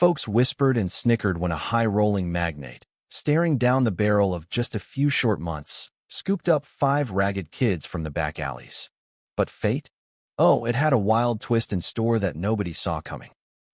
Folks whispered and snickered when a high-rolling magnate, staring down the barrel of just a few short months, scooped up 5 ragged kids from the back alleys. But fate? Oh, it had a wild twist in store that nobody saw coming.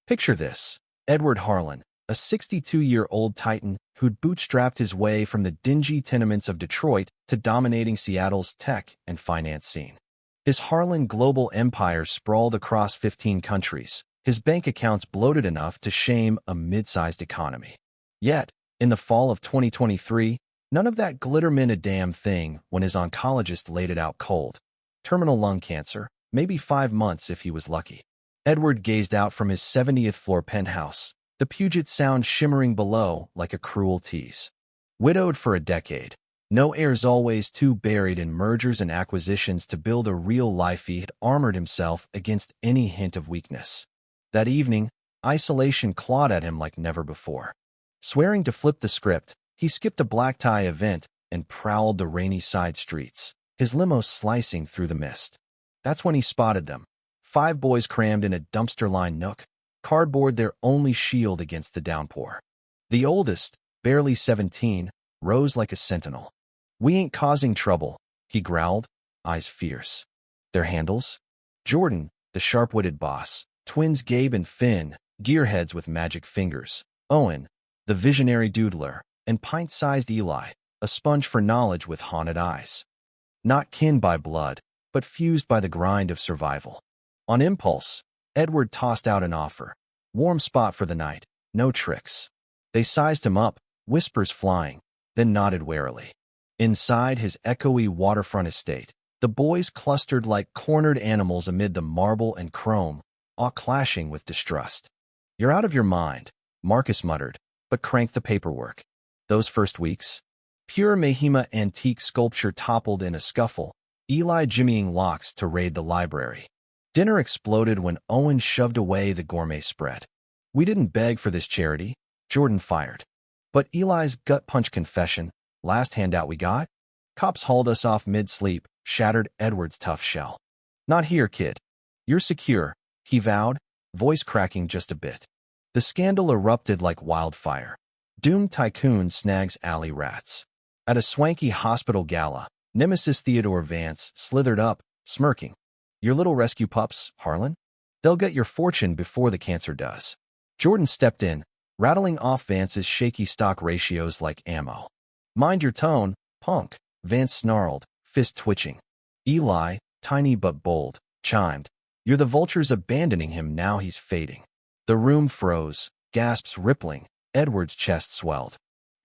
Picture this: Edward Harlan, a 62-year-old titan who'd bootstrapped his way from the dingy tenements of Detroit to dominating Seattle's tech and finance scene. His Harlan global empire sprawled across 15 countries, his bank accounts bloated enough to shame a mid-sized economy. Yet, in the fall of 2023, none of that glitter meant a damn thing when his oncologist laid it out cold. Terminal lung cancer, maybe 5 months if he was lucky. Edward gazed out from his 70th floor penthouse, the Puget Sound shimmering below like a cruel tease. Widowed for a decade, no heirs, always too buried in mergers and acquisitions to build a real life, he had armored himself against any hint of weakness. That evening, isolation clawed at him like never before. Swearing to flip the script, he skipped a black-tie event and prowled the rainy side streets, his limo slicing through the mist. That's when he spotted them. 5 boys crammed in a dumpster-lined nook, cardboard their only shield against the downpour. The oldest, barely 17, rose like a sentinel. "We ain't causing trouble," he growled, eyes fierce. Their handles? Jordan, the sharp-witted boss; twins Gabe and Finn, gearheads with magic fingers; Owen, the visionary doodler; and pint-sized Eli, a sponge for knowledge with haunted eyes. Not kin by blood, but fused by the grind of survival. On impulse, Edward tossed out an offer. Warm spot for the night, no tricks. They sized him up, whispers flying, then nodded warily. Inside his echoey waterfront estate, the boys clustered like cornered animals amid the marble and chrome, all clashing with distrust. "You're out of your mind," Marcus muttered, but cranked the paperwork. Those first weeks, pure Mahima antique sculpture toppled in a scuffle, Eli jimmying locks to raid the library. Dinner exploded when Owen shoved away the gourmet spread. "We didn't beg for this charity," Jordan fired. But Eli's gut-punch confession, "Last handout we got? Cops hauled us off mid-sleep," shattered Edward's tough shell. "Not here, kid. You're secure," he vowed, voice cracking just a bit. The scandal erupted like wildfire. Doomed tycoon snags alley rats. At a swanky hospital gala, Nemesis Theodore Vance slithered up, smirking. "Your little rescue pups, Harlan? They'll get your fortune before the cancer does." Jordan stepped in, rattling off Vance's shaky stock ratios like ammo. "Mind your tone, punk," Vance snarled, fist twitching. Eli, tiny but bold, chimed. "You're the vultures abandoning him, now he's fading." The room froze, gasps rippling. Edward's chest swelled.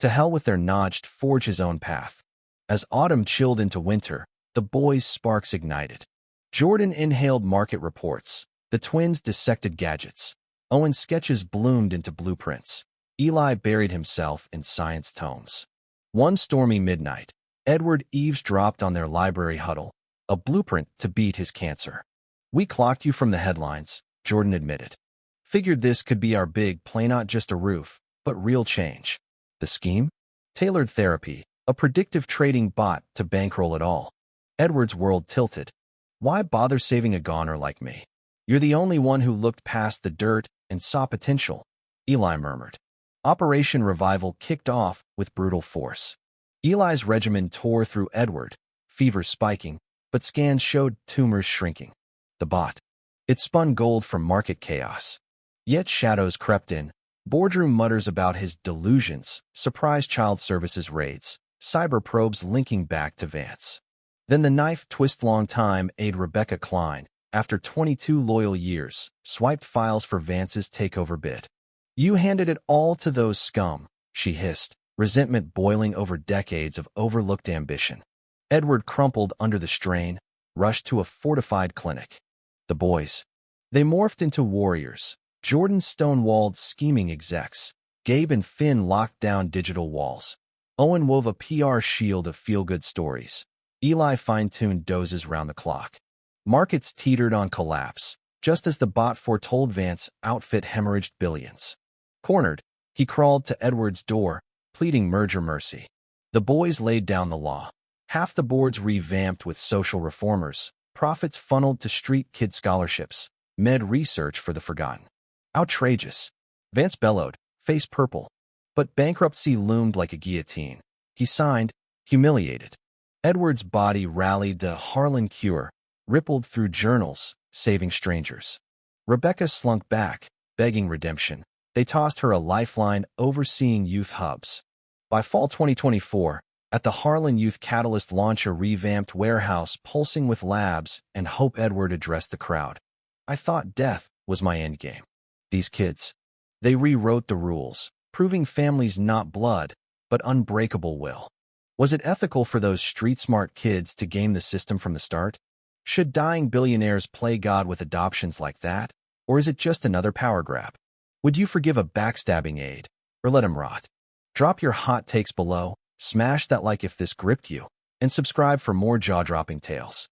To hell with their notched, forge his own path. As autumn chilled into winter, the boys' sparks ignited. Jordan inhaled market reports. The twins dissected gadgets. Owen's sketches bloomed into blueprints. Eli buried himself in science tomes. One stormy midnight, Edward eavesdropped on their library huddle, a blueprint to beat his cancer. "We clocked you from the headlines," Jordan admitted. "Figured this could be our big play, not just a roof, but real change." The scheme? Tailored therapy, a predictive trading bot to bankroll it all. Edward's world tilted. "Why bother saving a goner like me? You're the only one who looked past the dirt and saw potential," Eli murmured. Operation Revival kicked off with brutal force. Eli's regimen tore through Edward, fever spiking, but scans showed tumors shrinking. The bot. It spun gold from market chaos. Yet shadows crept in. Boardroom mutters about his delusions, surprise child services raids, cyber probes linking back to Vance. Then the knife twist long time aide Rebecca Klein, after 22 loyal years, swiped files for Vance's takeover bid. "You handed it all to those scum," she hissed, resentment boiling over decades of overlooked ambition. Edward crumpled under the strain, rushed to a fortified clinic. The boys. They morphed into warriors. Jordan stonewalled scheming execs. Gabe and Finn locked down digital walls. Owen wove a PR shield of feel-good stories. Eli fine-tuned doses round the clock. Markets teetered on collapse, just as the bot foretold Vance's outfit hemorrhaged billions. Cornered, he crawled to Edward's door, pleading merger mercy. The boys laid down the law. Half the boards revamped with social reformers, profits funneled to street kid scholarships, med research for the forgotten. Outrageous. Vance bellowed, face purple. But bankruptcy loomed like a guillotine. He signed, humiliated. Edward's body rallied the Harlan cure, rippled through journals, saving strangers. Rebecca slunk back, begging redemption. They tossed her a lifeline overseeing youth hubs. By fall 2024, at the Harlan Youth Catalyst launch, a revamped warehouse pulsing with labs and hope, Edward addressed the crowd. I thought death was my endgame. These kids, they rewrote the rules, proving families not blood, but unbreakable will. Was it ethical for those street-smart kids to game the system from the start? Should dying billionaires play God with adoptions like that? Or is it just another power grab? Would you forgive a backstabbing aide, or let him rot? Drop your hot takes below, smash that like if this gripped you, and subscribe for more jaw-dropping tales.